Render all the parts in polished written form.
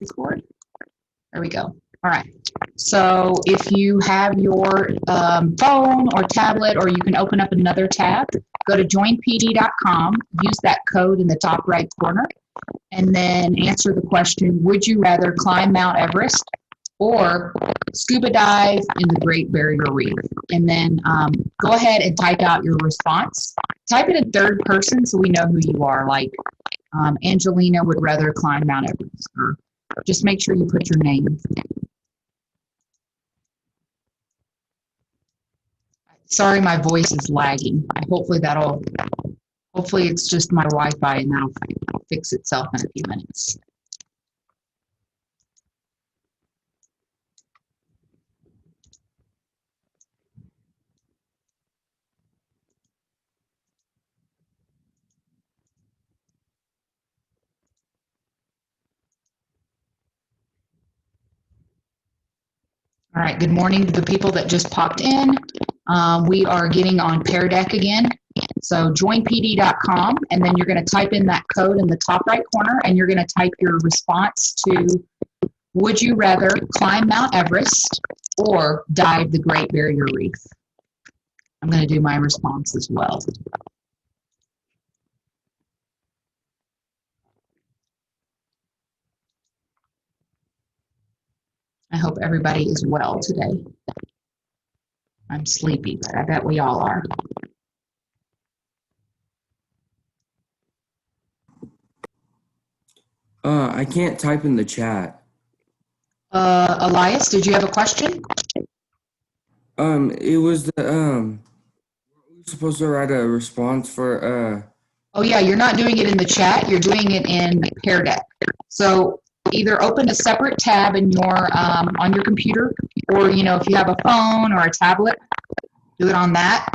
Discord. There we go. All right. So if you have your phone or tablet, or you can open up another tab, go to joinpd.com, use that code in the top right corner, and then answer the question, would you rather climb Mount Everest or scuba dive in the Great Barrier Reef? And then go ahead and type out your response. Type it in third person so we know who you are, like Angelina would rather climb Mount Everest, or just make sure you put your name. Sorry, my voice is lagging. Hopefully it's just my Wi-Fi and that'll fix itself in a few minutes. All right, good morning to the people that just popped in. We are getting on Pear Deck again. So joinpd.com, and then you're going to type in that code in the top right corner, and you're going to type your response to, would you rather climb Mount Everest or dive the Great Barrier Reef? I'm going to do my response as well. I hope everybody is well today. I'm sleepy, but I bet we all are. I can't type in the chat. Elias, did you have a question? It was the we're supposed to write a response for Oh yeah, you're not doing it in the chat, you're doing it in Pear Deck. So either open a separate tab in your on your computer, or if you have a phone or a tablet, do it on that.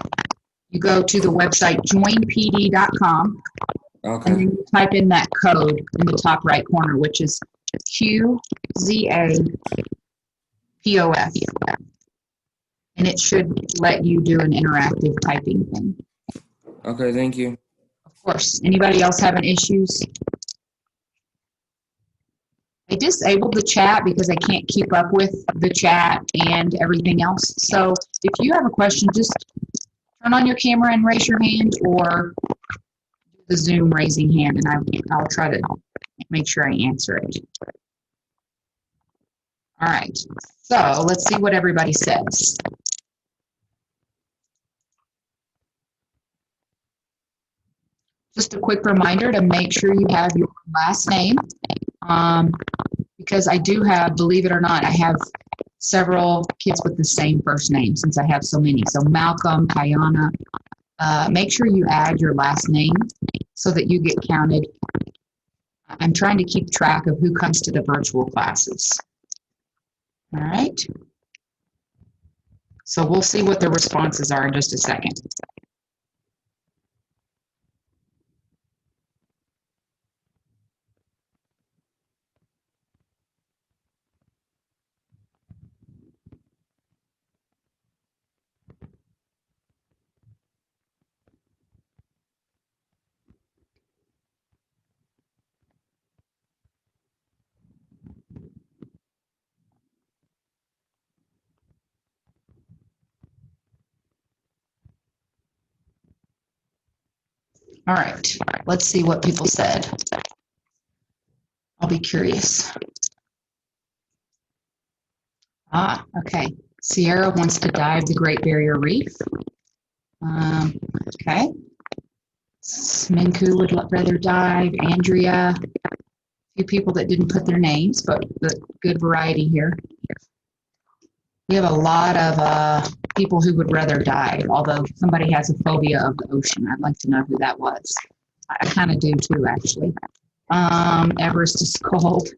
You go to the website joinpd.com, Okay. and then you type in that code in the top right corner, which is QZAPOF. And it should let you do an interactive typing thing. Okay, thank you. Of course. Anybody else having issues? I disabled the chat because I can't keep up with the chat and everything else. So if you have a question, just turn on your camera and raise your hand, or do the Zoom raising hand, and I'll try to make sure I answer it. All right. So let's see what everybody says. Just a quick reminder to make sure you have your last name, because I do have, believe it or not, I have several kids with the same first name since I have so many. So Malcolm, Kayana, make sure you add your last name so that you get counted. I'm trying to keep track of who comes to the virtual classes. All right. So we'll see what the responses are in just a second. All right, let's see what people said. I'll be curious. Okay. Sierra wants to dive the Great Barrier Reef. Okay. Minku would rather dive. Andrea. A few people that didn't put their names, but good variety here. We have a lot of people who would rather dive, although somebody has a phobia of the ocean. I'd like to know who that was. I kind of do too, actually. Everest is cold.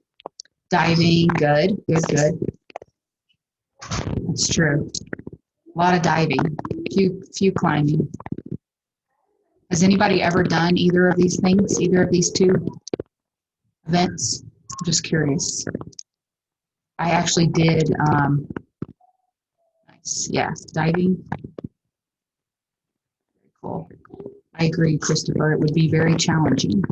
Diving, good. That's true. A lot of diving, few climbing. Has anybody ever done either of these things, either of these two events? I'm just curious. I actually did, nice, yeah, diving. Very cool. I agree, Christopher. It would be very challenging.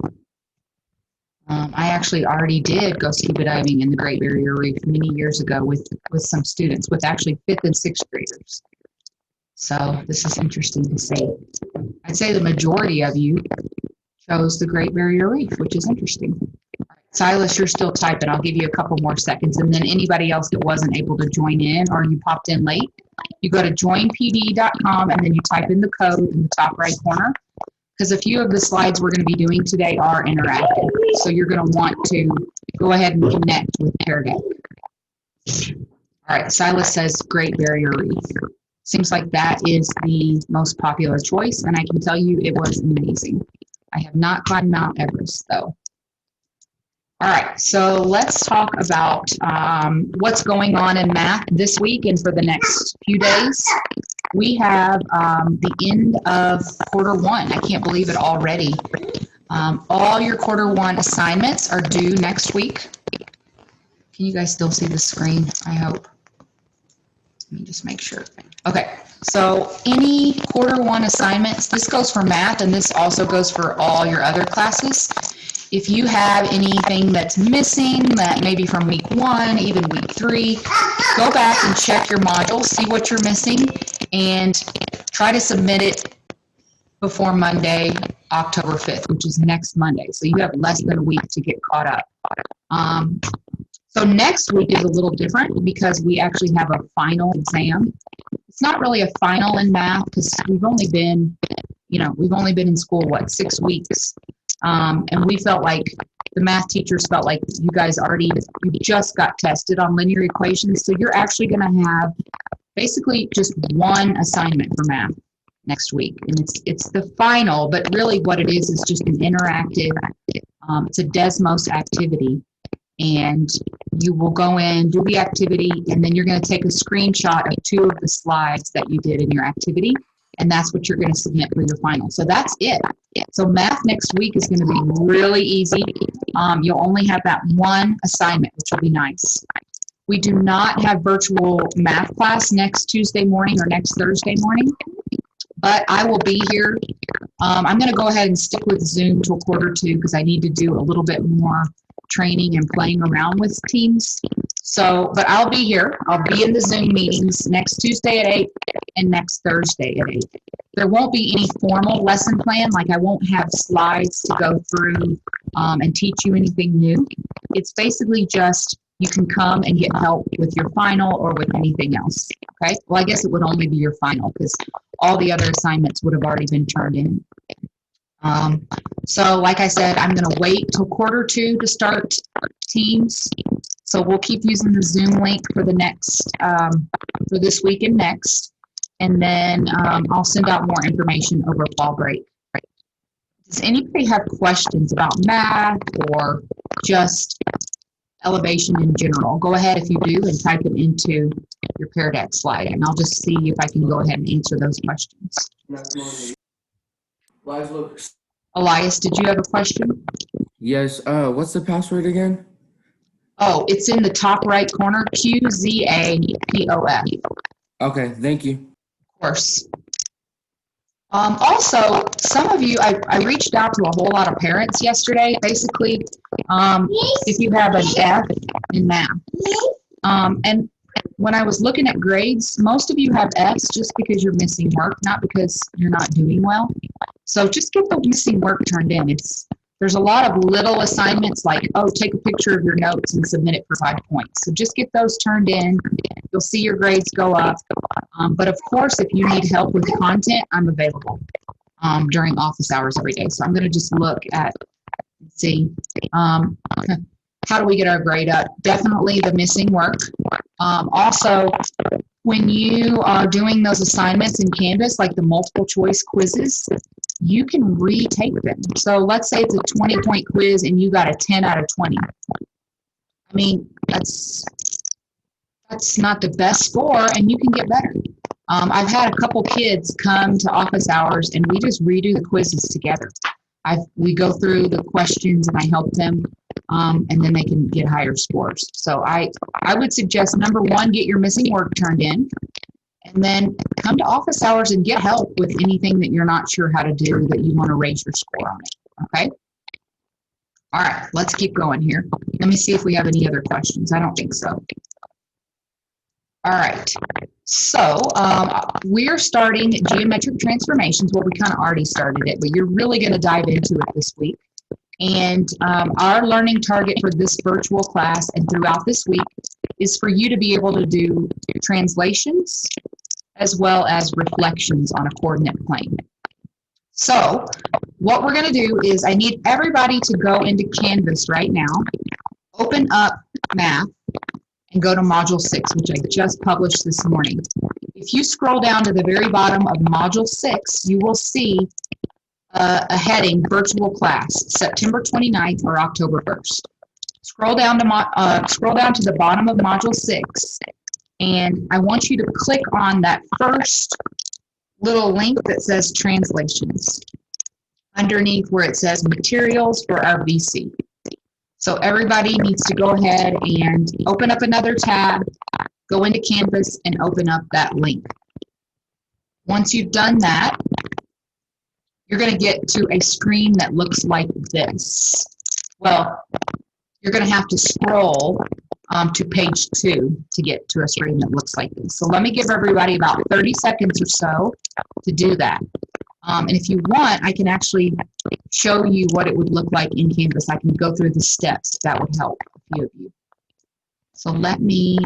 I actually already did go scuba diving in the Great Barrier Reef many years ago with some students, with actually fifth and sixth graders. So this is interesting to see. I'd say the majority of you chose the Great Barrier Reef, which is interesting. Silas, you're still typing. I'll give you a couple more seconds. And then anybody else that wasn't able to join in or you popped in late, you go to joinpd.com and then you type in the code in the top right corner. Because a few of the slides we're going to be doing today are interactive. So you're going to want to go ahead and connect with Pear Deck. All right, Silas says Great Barrier Reef. Seems like that is the most popular choice, and I can tell you it was amazing. I have not climbed Mount Everest, though. All right, so let's talk about what's going on in math this week and for the next few days. We have the end of quarter one. I can't believe it already. All your quarter one assignments are due next week. Can you guys still see the screen? I hope. Let me just make sure. Okay, so any quarter one assignments, this goes for math and this also goes for all your other classes. If you have anything that's missing, that maybe from week one, even week 3, go back and check your modules, see what you're missing, and try to submit it before Monday, October 5th, which is next Monday. So you have less than a week to get caught up. So next week is a little different because we actually have a final exam. It's not really a final in math because we've only been in school, 6 weeks? And we felt like the math teachers felt like you just got tested on linear equations. So you're actually going to have basically just one assignment for math next week. And it's the final, but really what it is just an interactive, it's a Desmos activity. And you will go in, do the activity, and then you're going to take a screenshot of 2 of the slides that you did in your activity. And that's what you're going to submit for your final. So that's it. So math next week is going to be really easy. You'll only have that one assignment, which will be nice. We do not have virtual math class next Tuesday morning or next Thursday morning, but I will be here. I'm going to go ahead and stick with Zoom till quarter 2 because I need to do a little bit more training and playing around with Teams. So, but I'll be here. I'll be in the Zoom meetings next Tuesday at 8 and next Thursday at 8. There won't be any formal lesson plan, like I won't have slides to go through and teach you anything new. It's basically just you can come and get help with your final or with anything else, okay? Well, I guess it would only be your final because all the other assignments would have already been turned in. So like I said, I'm going to wait till quarter 2 to start Teams. So we'll keep using the Zoom link for the next, for this week and next. And then I'll send out more information over fall break. Does anybody have questions about math or just elevation in general? Go ahead if you do and type them into your Pear Deck slide. And I'll just see if I can go ahead and answer those questions. Elias, did you have a question? Yes. What's the password again? Oh, it's in the top right corner, QZAPOF. Okay, thank you. Of course. Also, some of you, I reached out to a whole lot of parents yesterday. Basically, if you have an F in math. And when I was looking at grades, most of you have Fs just because you're missing work, not because you're not doing well. So just get the missing work turned in. There's a lot of little assignments like, oh, take a picture of your notes and submit it for 5 points. So just get those turned in. You'll see your grades go up. But of course, if you need help with content, I'm available during office hours every day. So I'm going to just look at, let's see, how do we get our grade up? Definitely the missing work. Also, when you are doing those assignments in Canvas, like the multiple choice quizzes, you can retake them. So let's say it's a 20-point quiz and you got a 10 out of 20. I mean, that's not the best score, and you can get better. I've had a couple kids come to office hours and we just redo the quizzes together. We go through the questions and I help them, and then they can get higher scores. So I would suggest, number 1, get your missing work turned in, and then come to office hours and get help with anything that you're not sure how to do that you want to raise your score on it, okay? All right, let's keep going here. Let me see if we have any other questions. I don't think so. All right, so we're starting geometric transformations. Well, we kind of already started it, but you're really going to dive into it this week. And our learning target for this virtual class and throughout this week is for you to be able to do translations as well as reflections on a coordinate plane. So what we're going to do is I need everybody to go into Canvas right now, open up math, and go to Module 6, which I just published this morning. If you scroll down to the very bottom of Module 6, you will see a heading, Virtual Class, September 29th or October 1st. Scroll down to the bottom of Module 6, and I want you to click on that first little link that says Translations, underneath where it says Materials for our VC. So everybody needs to go ahead and open up another tab, go into Canvas, and open up that link. Once you've done that, you're going to get to a screen that looks like this. Well, you're going to have to scroll to page 2 to get to a screen that looks like this. So let me give everybody about 30 seconds or so to do that. And if you want, I can actually show you what it would look like in Canvas. I can go through the steps. That would help a few of you. So let me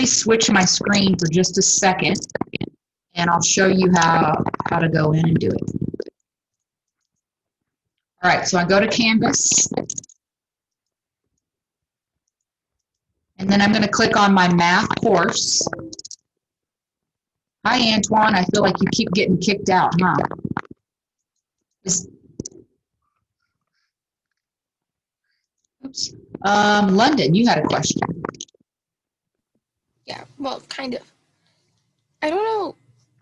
switch my screen for just a second, and I'll show you how to go in and do it. All right, so I go to Canvas, and then I'm going to click on my math course. Hi, Antoine. I feel like you keep getting kicked out, huh? Oops. London, you had a question. Yeah, well, kind of. I don't know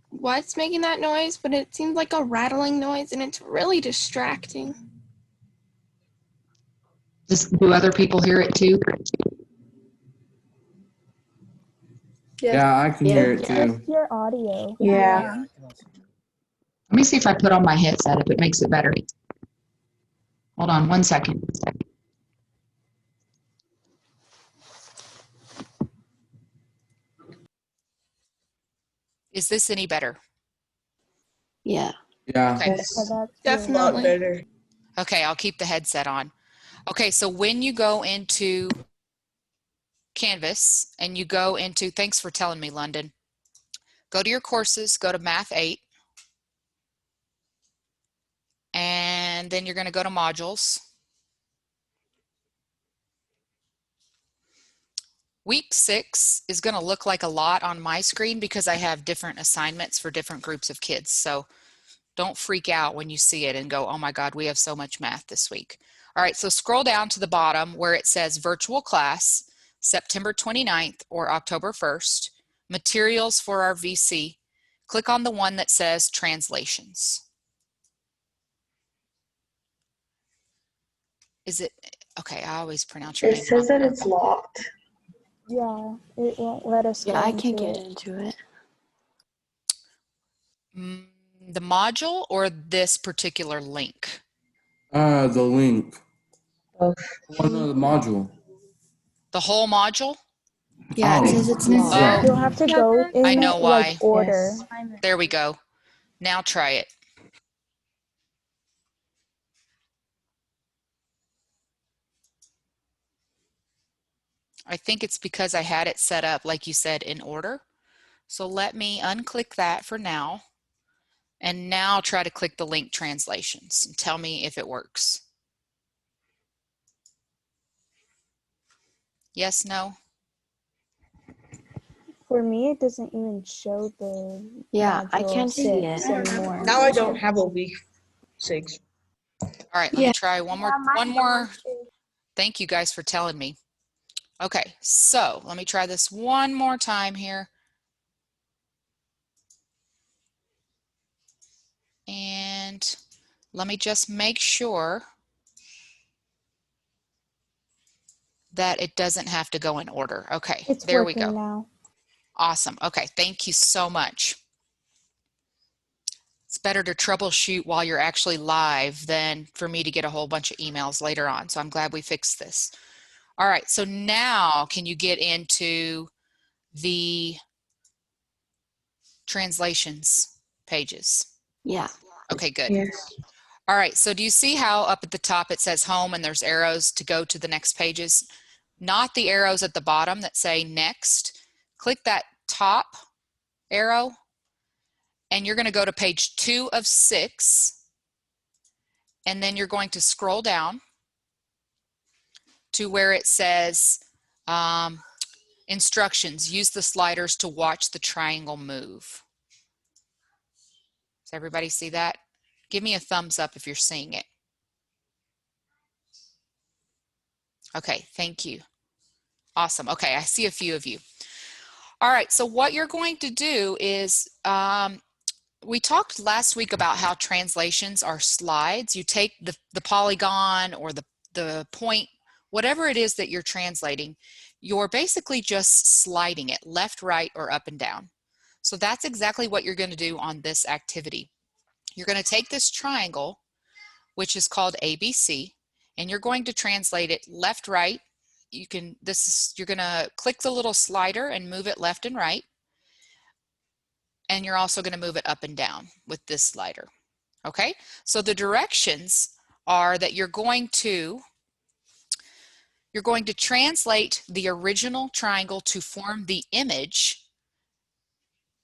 what's making that noise, but it seems like a rattling noise, and it's really distracting. Do other people hear it too? Yeah, I can hear it too. Just your audio. Yeah. Let me see if I put on my headset, if it makes it better. Hold on 1 second. Is this any better? Yeah. Yeah. Okay. So that's Definitely. Better. Okay, I'll keep the headset on. Okay, so when you go into Canvas and you go into, thanks for telling me, London. Go to your courses, go to Math 8, and then you're going to go to Modules. Week 6 is going to look like a lot on my screen because I have different assignments for different groups of kids. So don't freak out when you see it and go, oh my God, we have so much math this week. All right, so scroll down to the bottom where it says Virtual Class, September 29th or October 1st, Materials for our VC. Click on the one that says Translations. Is it, okay, I always pronounce your name It says wrong. that it's locked. Yeah, it won't let us go Yeah, I can't into get it. into it. The module or this particular link? The link. Both. Oh, no, the module. The whole module? Yeah, Oh. it says it's locked. Oh. You'll have to go in I know why. like order. Yes. There we go. Now try it. I think it's because I had it set up, like you said, in order. So let me unclick that for now. And now try to click the link translations and tell me if it works. Yes, no? For me, it doesn't even show the Yeah, I module can't see 6 it. anymore. Now I don't have a week 6. All right, let me try one more. Thank you guys for telling me. Okay, so let me try this one more time here. And let me just make sure that it doesn't have to go in order. Okay, It's there we working go. now. Awesome. Okay, thank you so much. It's better to troubleshoot while you're actually live than for me to get a whole bunch of emails later on. So I'm glad we fixed this. All right, so now can you get into the translations pages? Yeah. Okay, good. Yes. All right, so do you see how up at the top it says home and there's arrows to go to the next pages? Not the arrows at the bottom that say next. Click that top arrow and you're going to go to page 2 of 6, and then you're going to scroll down to where it says instructions. Use the sliders to watch the triangle move. Does everybody see that? Give me a thumbs up if you're seeing it. Okay, thank you. Awesome. Okay, I see a few of you. All right, so what you're going to do is, we talked last week about how translations are slides. You take the polygon or the point, whatever it is that you're translating, you're basically just sliding it left, right, or up and down. So that's exactly what you're going to do on this activity. You're going to take this triangle, which is called ABC, and you're going to translate it left, right. You're going to click the little slider and move it left and right. And you're also going to move it up and down with this slider. Okay, so the directions are that you're going to translate the original triangle to form the image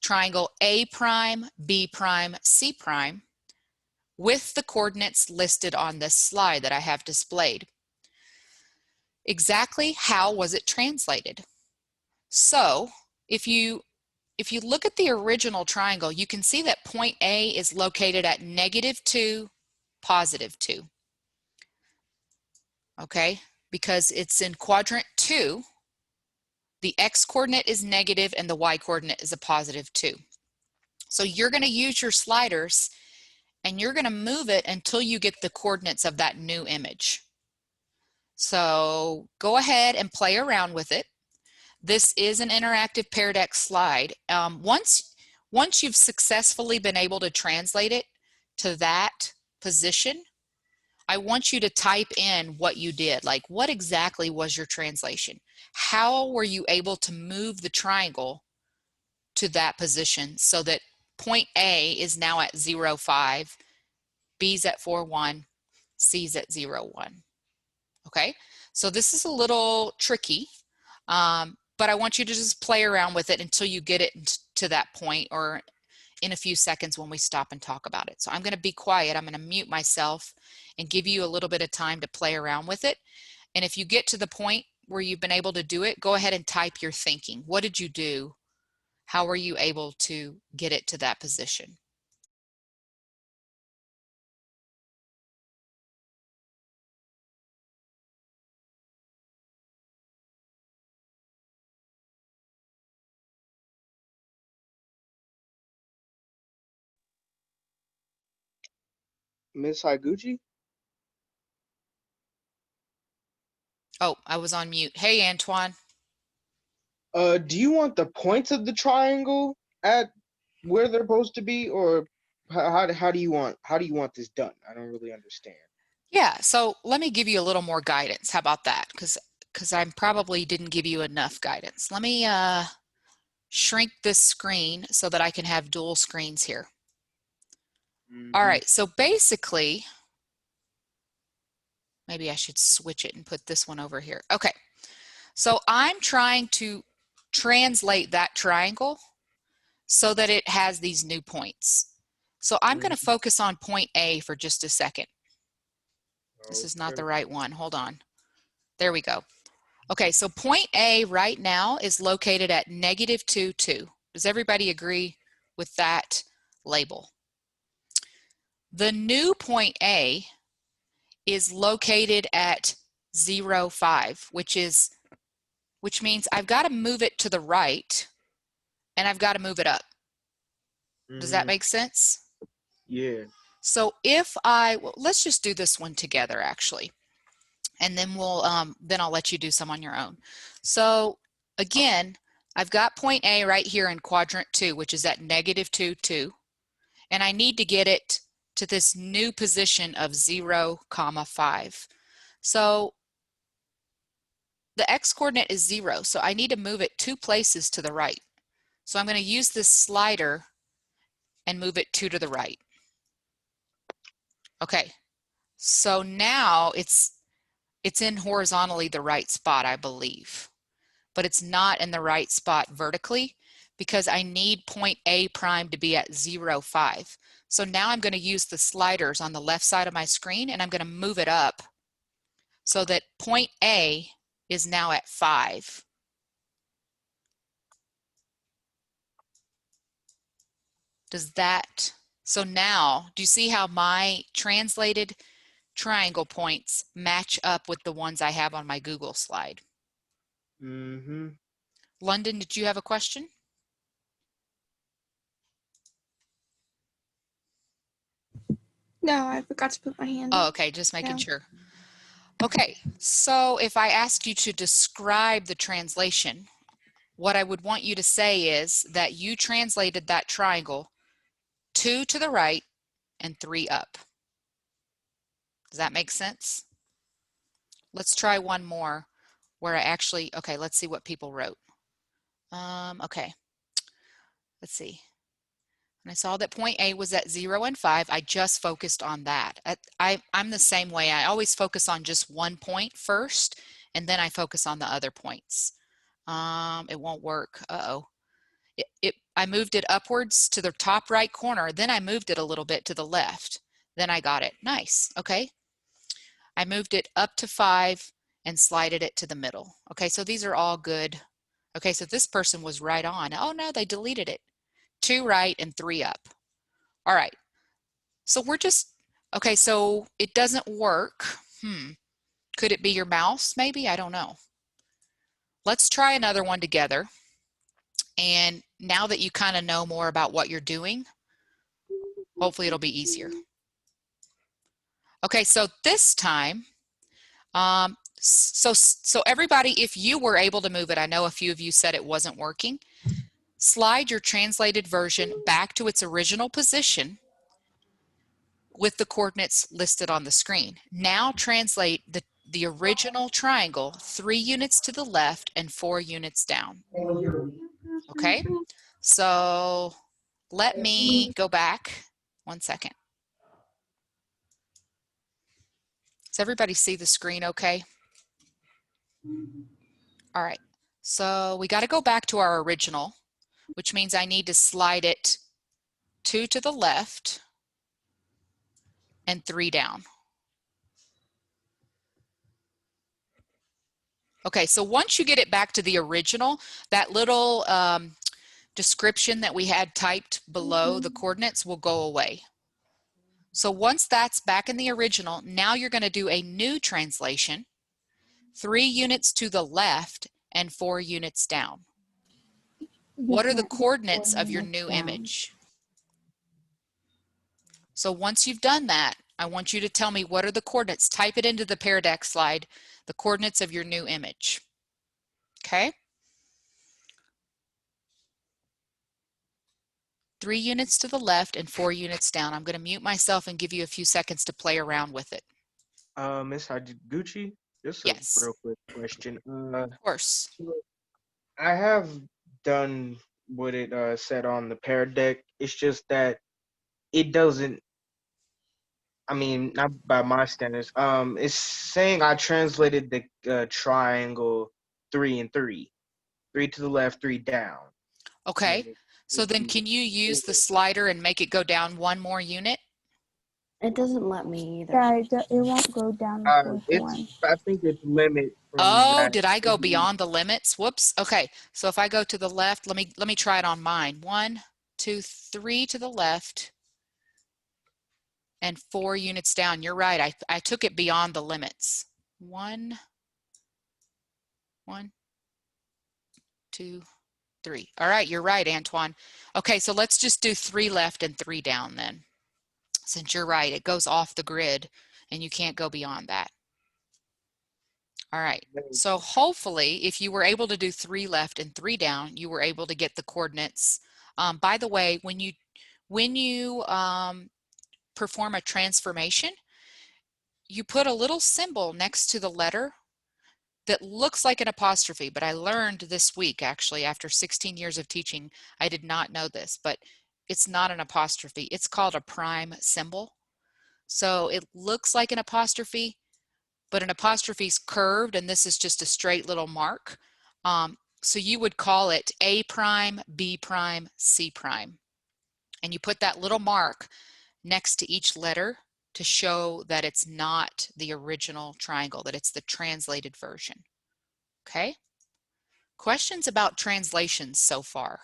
triangle A prime, B prime, C prime with the coordinates listed on this slide that I have displayed. Exactly how was it translated? So if you look at the original triangle, you can see that point A is located at -2, +2. Okay, because it's in quadrant 2, the x coordinate is negative and the y coordinate is a +2. So you're going to use your sliders and you're going to move it until you get the coordinates of that new image. So go ahead and play around with it. This is an interactive Pear Deck slide. Once you've successfully been able to translate it to that position, I want you to type in what you did. Like, what exactly was your translation? How were you able to move the triangle to that position so that point A is now at 0, 5, B's at 4, 1, C's at 0, 1. Okay, so this is a little tricky, but I want you to just play around with it until you get it to that point, or in a few seconds when we stop and talk about it. So I'm going to be quiet. I'm going to mute myself and give you a little bit of time to play around with it. And if you get to the point where you've been able to do it, go ahead and type your thinking. What did you do? How were you able to get it to that position? Miss Higuchi? Oh, I was on mute. Hey, Antoine. Do you want the points of the triangle at where they're supposed to be, or how do you want this done? I don't really understand. Yeah, so let me give you a little more guidance. How about that? Because I probably didn't give you enough guidance. Let me shrink this screen so that I can have dual screens here. All right, so basically, maybe I should switch it and put this one over here. Okay, so I'm trying to translate that triangle so that it has these new points. So I'm going to focus on point A for just a second. This is not the right one. Hold on. There we go. Okay, so point A right now is located at -2, 2. Does everybody agree with that label? The new point A is located at 0, 5, which means I've got to move it to the right and I've got to move it up. Does that make sense? Yeah. So if let's just do this one together actually. And then then I'll let you do some on your own. So again, I've got point A right here in quadrant 2, which is at -2, 2. and I need to get it to this new position of 0, 5. So the x coordinate is 0, so I need to move it 2 places to the right. So I'm going to use this slider and move it 2 to the right. Okay, so now it's in horizontally the right spot, I believe, but it's not in the right spot vertically because I need point A prime to be at 0, 5. So now I'm going to use the sliders on the left side of my screen, and I'm going to move it up so that point A is now at 5. Does that, so now, do you see how my translated triangle points match up with the ones I have on my Google slide? Mm-hmm. London, did you have a question? No, I forgot to put my hand Oh, up. okay, just making Yeah. sure. Okay, so if I ask you to describe the translation, what I would want you to say is that you translated that triangle 2 to the right and 3 up. Does that make sense? Let's try one more where I actually, okay, let's see what people wrote. Okay, let's see. And I saw that point A was at 0 and 5. I just focused on that. I'm the same way. I always focus on just one point first, and then I focus on the other points. It won't work. Uh-oh. I moved it upwards to the top right corner. Then I moved it a little bit to the left. Then I got it. Nice. Okay. I moved it up to 5 and slided it to the middle. Okay, so these are all good. Okay, so this person was right on. Oh no, they deleted it. 2 right and 3 up. All right, so we're just, okay, so it doesn't work. Could it be your mouse maybe? I don't know. Let's try another one together. And now that you kind of know more about what you're doing, hopefully it'll be easier. Okay, so this time, so everybody, if you were able to move it, I know a few of you said it wasn't working, slide your translated version back to its original position with the coordinates listed on the screen. Now translate the original triangle 3 units to the left and 4 units down. Okay, so let me go back 1 second. Does everybody see the screen okay? All right, so we got to go back to our original, which means I need to slide it 2 to the left and 3 down. Okay, so once you get it back to the original, that little description that we had typed below the coordinates will go away. So once that's back in the original, now you're going to do a new translation, 3 units to the left and 4 units down. What are the coordinates of your new image? So once you've done that, I want you to tell me what are the coordinates. Type it into the Pear Deck slide, the coordinates of your new image. Okay? 3 units to the left and 4 units down. I'm going to mute myself and give you a few seconds to play around with it. Miss Higuchi, just a Yes. real quick question. Of course. I have done what it said on the Pear Deck. It's just that it doesn't. I mean, not by my standards. It's saying I translated the triangle 3 and 3, 3 to the left, 3 down. Okay. So then can you use the slider and make it go down 1 more unit? It doesn't let me either. Yeah, it won't go down the fourth one. I think it's limit from Oh, that. did I go beyond the limits? Whoops. Okay. So if I go to the left, let me try it on mine. 1, 2, 3 to the left and 4 units down. You're right. I took it beyond the limits. 1, 2, 3. All right, you're right, Antoine. Okay, so let's just do 3 left and 3 down then. Since you're right, it goes off the grid and you can't go beyond that. All right, so hopefully if you were able to do 3 left and 3 down, you were able to get the coordinates. By the way, when when you perform a transformation, you put a little symbol next to the letter that looks like an apostrophe, but I learned this week, actually, after 16 years of teaching, I did not know this, but it's not an apostrophe. It's called a prime symbol. So it looks like an apostrophe, but an apostrophe is curved, and this is just a straight little mark. So you would call it A prime, B prime, C prime. And you put that little mark next to each letter to show that it's not the original triangle, that it's the translated version. Okay? Questions about translations so far?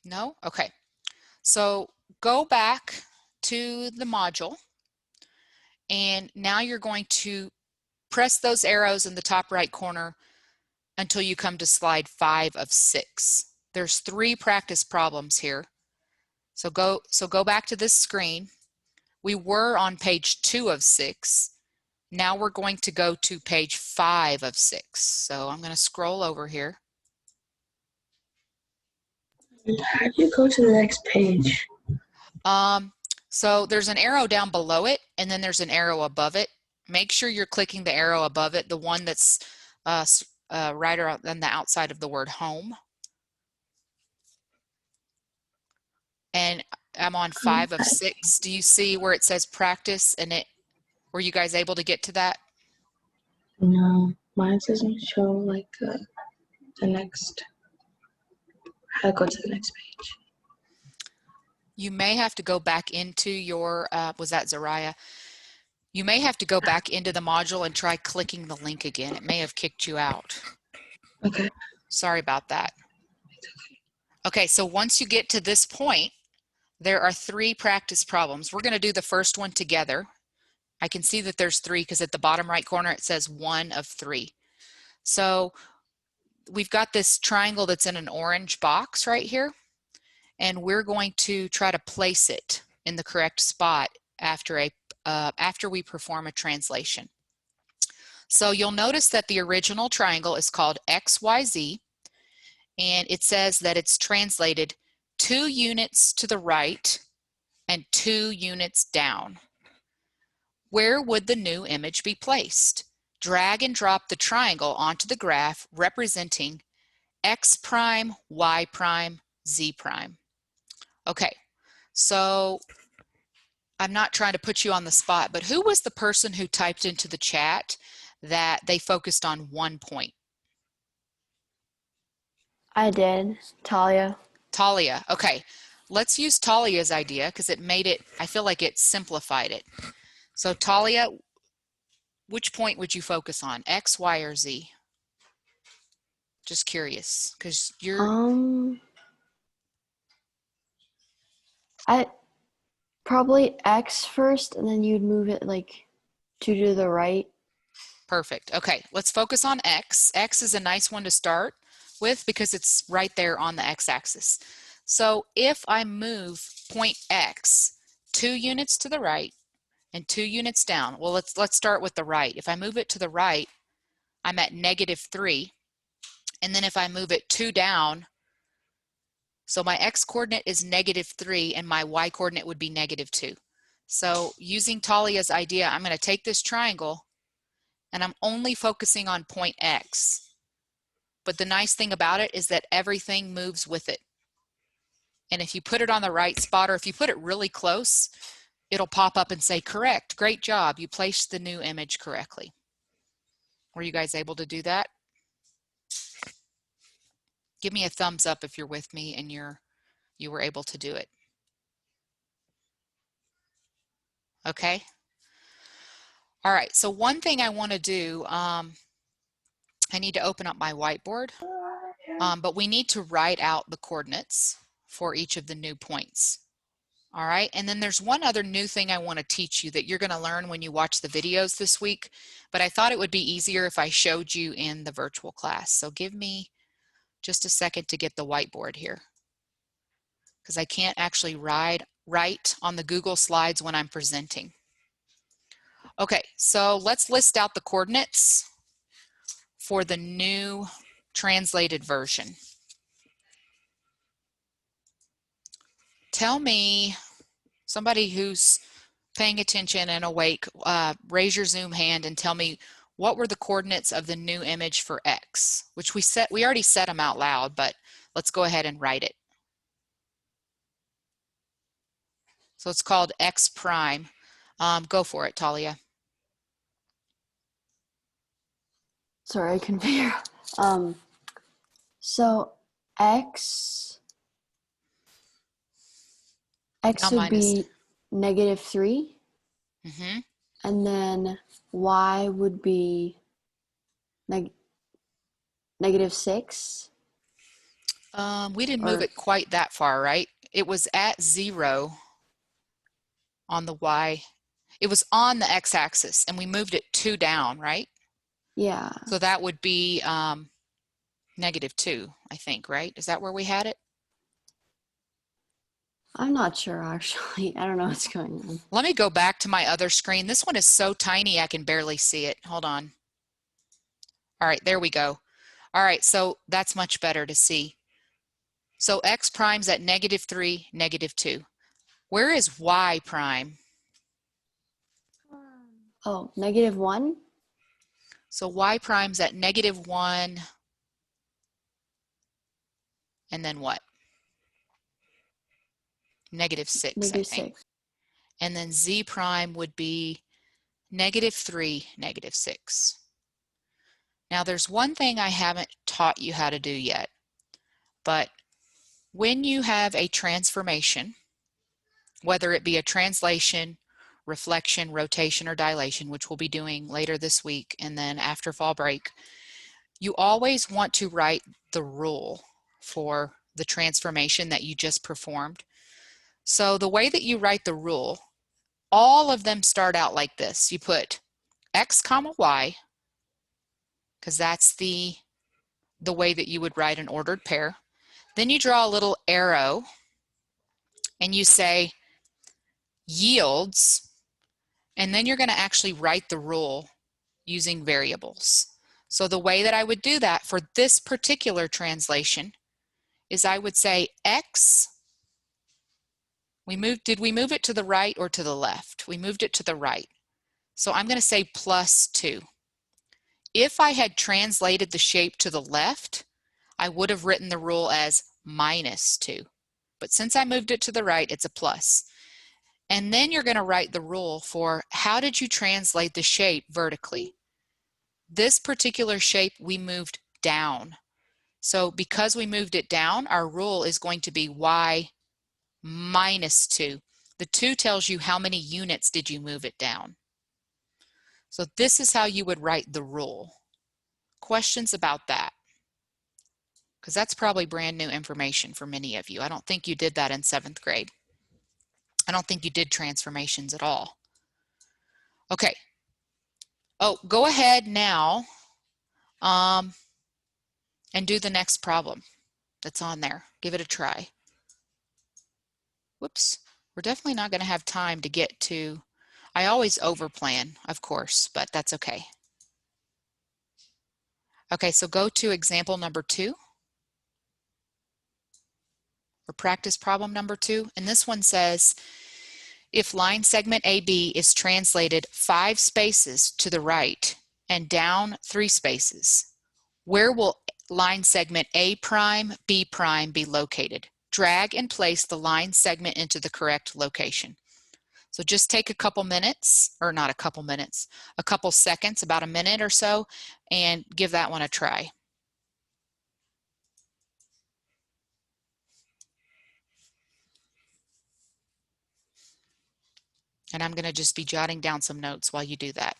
No? Okay. So go back to the module, and now you're going to press those arrows in the top right corner until you come to slide 5 of 6. There's 3 practice problems here. So go back to this screen. We were on page 2 of 6. Now we're going to go to page 5 of 6. So I'm going to scroll over here. How do you go to the next page? So there's an arrow down below it, and then there's an arrow above it. Make sure you're clicking the arrow above it, the one that's right around on the outside of the word home. And I'm on 5 of 6. Do you see where it says practice? And were you guys able to get to that? No, mine doesn't show like the next. How to go to the next page? You may have to go back into your, was that Zariah? You may have to go back into the module and try clicking the link again. It may have kicked you out. Okay. Sorry about that. Okay, so once you get to this point, there are 3 practice problems. We're going to do the first one together. I can see that there's 3 because at the bottom right corner it says 1 of 3. So we've got this triangle that's in an orange box right here, and we're going to try to place it in the correct spot after we perform a translation. So you'll notice that the original triangle is called XYZ, and it says that it's translated 2 units to the right and 2 units down. Where would the new image be placed? Drag and drop the triangle onto the graph representing X prime, Y prime, Z prime. Okay, so I'm not trying to put you on the spot, but who was the person who typed into the chat that they focused on 1 point? I did, Talia. Talia. Okay, let's use Talia's idea because it made it, I feel like it simplified it. So Talia, which point would you focus on, X, Y, or Z? Just curious, because you're... I probably X first, and then you'd move it like 2 to the right. Perfect. Okay, let's focus on X. X is a nice one to start with because it's right there on the X-axis. So if I move point X 2 units to the right and 2 units down, well, let's start with the right. If I move it to the right, I'm at -3. And then if I move it 2 down, so my X coordinate is -3 and my Y coordinate would be -2. So using Talia's idea, I'm going to take this triangle and I'm only focusing on point X. But the nice thing about it is that everything moves with it. And if you put it on the right spot, or if you put it really close, it'll pop up and say, correct, great job, you placed the new image correctly. Were you guys able to do that? Give me a thumbs up if you're with me and you were able to do it. Okay. All right, so one thing I want to do, I need to open up my whiteboard, but we need to write out the coordinates for each of the new points. All right, and then there's one other new thing I want to teach you that you're going to learn when you watch the videos this week, but I thought it would be easier if I showed you in the virtual class. So give me just a second to get the whiteboard here, because I can't actually write on the Google Slides when I'm presenting. Okay, so let's list out the coordinates for the new translated version. tell me, somebody who's paying attention and awake, raise your Zoom hand and tell me what were the coordinates of the new image for X, which we already said them out loud, but let's go ahead and write it. So it's called X prime. Go for it, Talia. Sorry, I couldn't figure. So X Now would be -3, Mm-hmm. and then Y would be -6. We didn't move it quite that far, right? It was at 0 on the Y. It was on the x-axis, and we moved it 2 down, right? Yeah. So that would be -2, I think, right? Is that where we had it? I'm not sure, actually. I don't know what's going on. Let me go back to my other screen. This one is so tiny I can barely see it. Hold on. All right, there we go. All right, so that's much better to see. So X prime's at -3, -2. Where is Y prime? Oh, -1? So Y prime's at -1, and then what? -6, I think. -6. And then Z prime would be -3, -6. Now there's one thing I haven't taught you how to do yet, but when you have a transformation, whether it be a translation, reflection, rotation, or dilation, which we'll be doing later this week and then after fall break, you always want to write the rule for the transformation that you just performed. So the way that you write the rule, all of them start out like this. You put X comma Y, because that's the way that you would write an ordered pair. Then you draw a little arrow and you say yields, and then you're going to actually write the rule using variables. So the way that I would do that for this particular translation is I would say X, did we move it to the right or to the left? We moved it to the right. So I'm going to say +2. If I had translated the shape to the left, I would have written the rule as -2. But since I moved it to the right, it's a plus. And then you're going to write the rule for how did you translate the shape vertically? This particular shape we moved down. So because we moved it down, our rule is going to be Y -2. The 2 tells you how many units did you move it down. So this is how you would write the rule. Questions about that? Because that's probably brand new information for many of you. I don't think you did that in 7th grade. I don't think you did transformations at all. Okay. Oh, go ahead now and do the next problem that's on there. Give it a try. Whoops. We're definitely not going to have time to get to, I always overplan, of course, but that's okay. Okay, so go to example number 2, or practice problem number 2, and this one says, if line segment AB is translated 5 spaces to the right and down 3 spaces, where will line segment A prime, B prime be located? Drag and place the line segment into the correct location. So just take a couple minutes, or not a couple minutes, a couple seconds, about a minute or so, and give that one a try. And I'm going to just be jotting down some notes while you do that.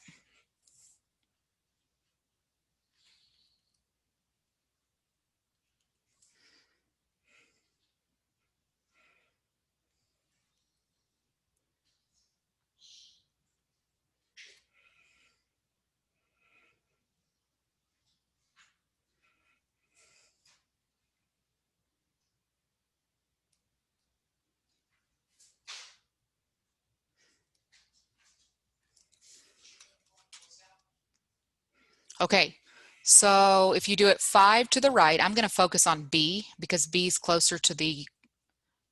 Okay, so if you do it 5 to the right, I'm going to focus on B because B is closer to the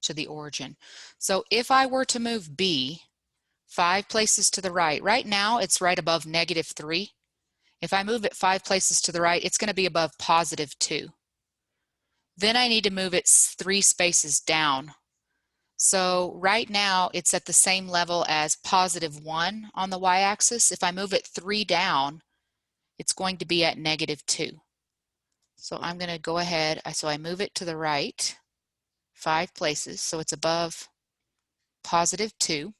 to the origin. So if I were to move B 5 places to the right, right now it's right above -3. If I move it 5 places to the right, it's going to be above +2. Then I need to move it 3 spaces down. So right now it's at the same level as +1 on the y-axis. If I move it 3 down, it's going to be at -2. So I'm going to go ahead, so I move it to the right 5 places, so it's above +2.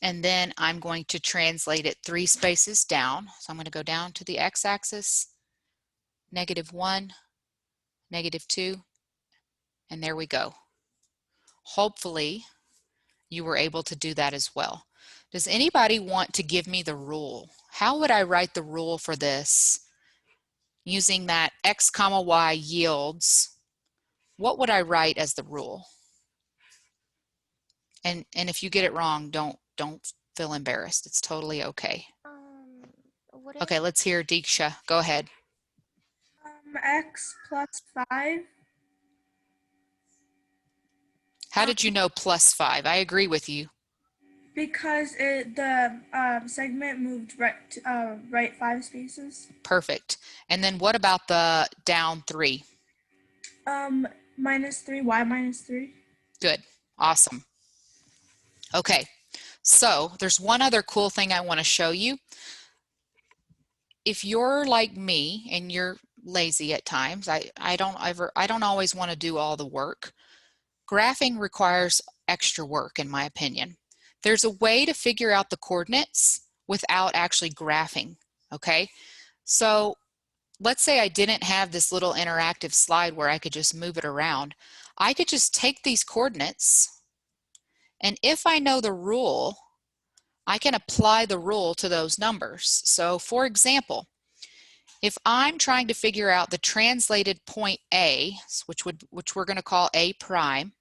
And then I'm going to translate it 3 spaces down. So I'm going to go down to the x-axis, -1, -2, and there we go. Hopefully you were able to do that as well. Does anybody want to give me the rule? How would I write the rule for this using that x comma y yields? What would I write as the rule? And if you get it wrong, don't feel embarrassed. It's totally okay. Okay, let's hear Deeksha. Go ahead. X plus 5. How did you know +5? I agree with you. Because the segment moved right 5 spaces. Perfect. And then what about the down 3? -3, y -3. Good. Awesome. Okay, so there's one other cool thing I want to show you. If you're like me and you're lazy at times, I don't always want to do all the work. Graphing requires extra work, in my opinion. There's a way to figure out the coordinates without actually graphing, okay? So let's say I didn't have this little interactive slide where I could just move it around. I could just take these coordinates, and if I know the rule, I can apply the rule to those numbers. So for example, if I'm trying to figure out the translated point A, which we're going to call A prime,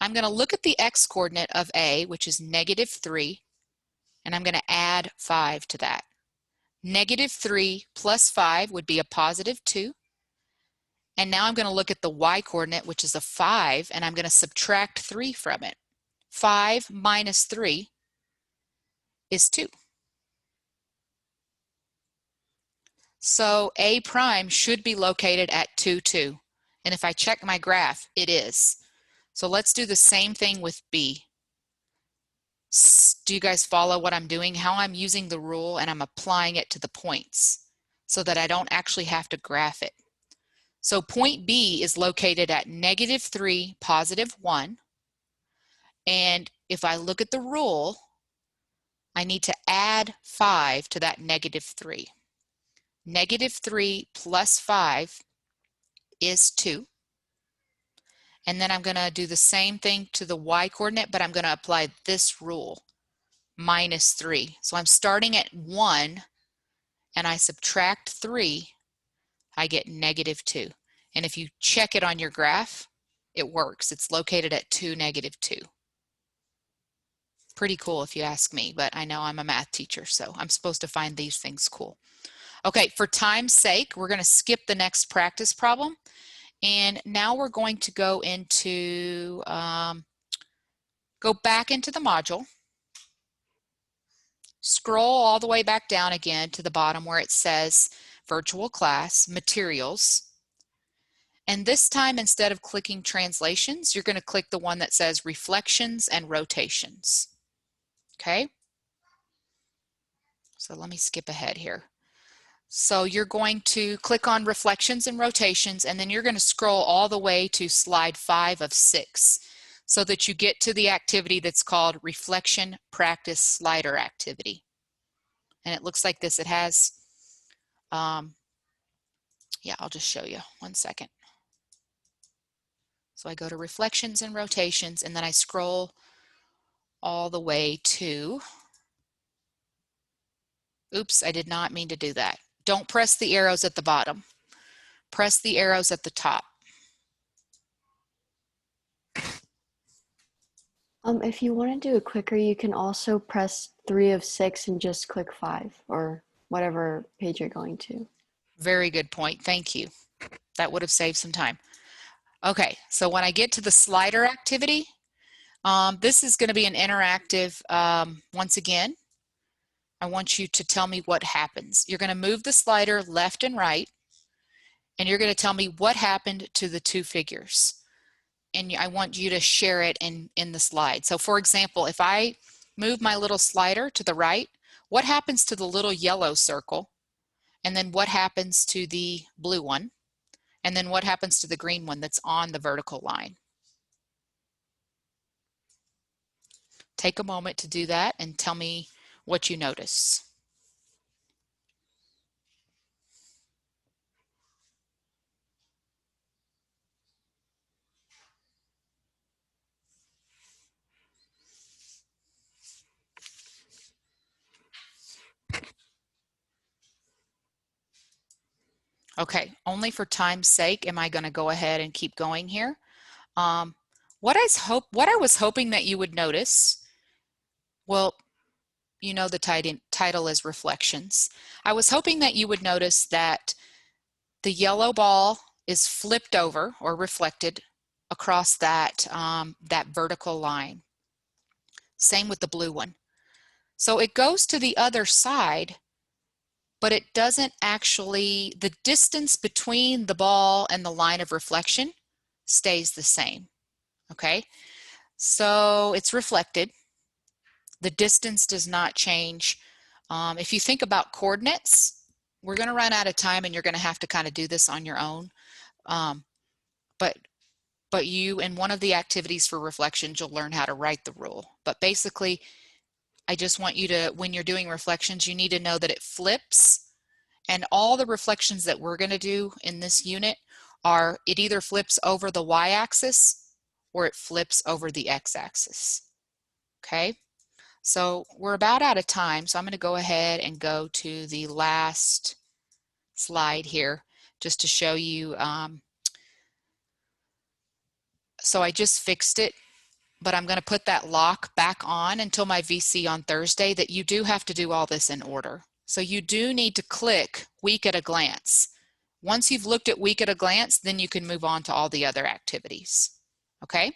I'm going to look at the x coordinate of A, which is -3, and I'm going to add 5 to that. -3 plus 5 would be a +2. And now I'm going to look at the y coordinate, which is a 5, and I'm going to subtract 3 from it. 5 minus 3 is 2. So A prime should be located at 2, 2. And if I check my graph, it is. So let's do the same thing with B. Do you guys follow what I'm doing? How I'm using the rule and I'm applying it to the points so that I don't actually have to graph it. So point B is located at -3, +1. And if I look at the rule, I need to add 5 to that -3. -3 plus 5 is 2. And then I'm going to do the same thing to the y coordinate, but I'm going to apply this rule, -3. So I'm starting at 1, and I subtract 3, I get -2. And if you check it on your graph, it works. It's located at 2, -2. Pretty cool if you ask me, but I know I'm a math teacher, so I'm supposed to find these things cool. Okay, for time's sake, we're going to skip the next practice problem. And now we're going to go into, go back into the module, scroll all the way back down again to the bottom where it says virtual class, materials. And this time, instead of clicking translations, you're going to click the one that says reflections and rotations. Okay? So let me skip ahead here. So you're going to click on reflections and rotations, and then you're going to scroll all the way to slide 5 of 6 so that you get to the activity that's called reflection practice slider activity. And it looks like this. It has, yeah, I'll just show you 1 second. So I go to reflections and rotations, and then I scroll all the way to, oops, I did not mean to do that. Don't press the arrows at the bottom. Press the arrows at the top. If you want to do it quicker, you can also press 3 of 6 and just click 5 or whatever page you're going to. Very good point. Thank you. That would have saved some time. Okay, so when I get to the slider activity, this is going to be an interactive, once again. I want you to tell me what happens. You're going to move the slider left and right, and you're going to tell me what happened to the two figures. And I want you to share it in the slide. So for example, if I move my little slider to the right, what happens to the little yellow circle? And then what happens to the blue one? And then what happens to the green one that's on the vertical line? Take a moment to do that and tell me what you notice. Okay, only for time's sake am I going to go ahead and keep going here. What I was hoping that you would notice, well, you know the title is Reflections. I was hoping that you would notice that the yellow ball is flipped over or reflected across that, that vertical line. Same with the blue one. So it goes to the other side, but it doesn't actually, the distance between the ball and the line of reflection stays the same, okay? So it's reflected. The distance does not change. If you think about coordinates, we're going to run out of time and you're going to have to kind of do this on your own. But you, in one of the activities for reflections, you'll learn how to write the rule. But basically, I just want you to, when you're doing reflections, you need to know that it flips. And all the reflections that we're going to do in this unit are, it either flips over the y-axis or it flips over the x-axis. Okay, so we're about out of time, so I'm going to go ahead and go to the last slide here just to show you. So I just fixed it, but I'm going to put that lock back on until my VC on Thursday, that you do have to do all this in order. So you do need to click Week at a Glance. Once you've looked at Week at a Glance, then you can move on to all the other activities. Okay?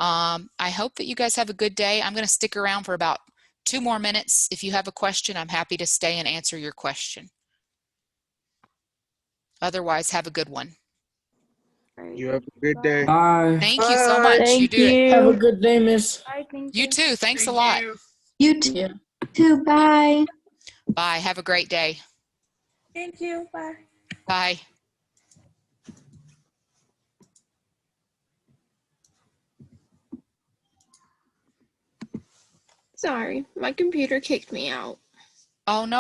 I hope that you guys have a good day. I'm going to stick around for about 2 more minutes. If you have a question, I'm happy to stay and answer your question. Otherwise, have a good one. You have a good day. Bye. Thank you so much. Thank do it. Have a you. good day, miss. I think You too. Thanks a lot. You Yeah. too. Bye. Bye. Have a great day. Thank you. Bye. Bye. Sorry, my computer kicked me out. Oh no.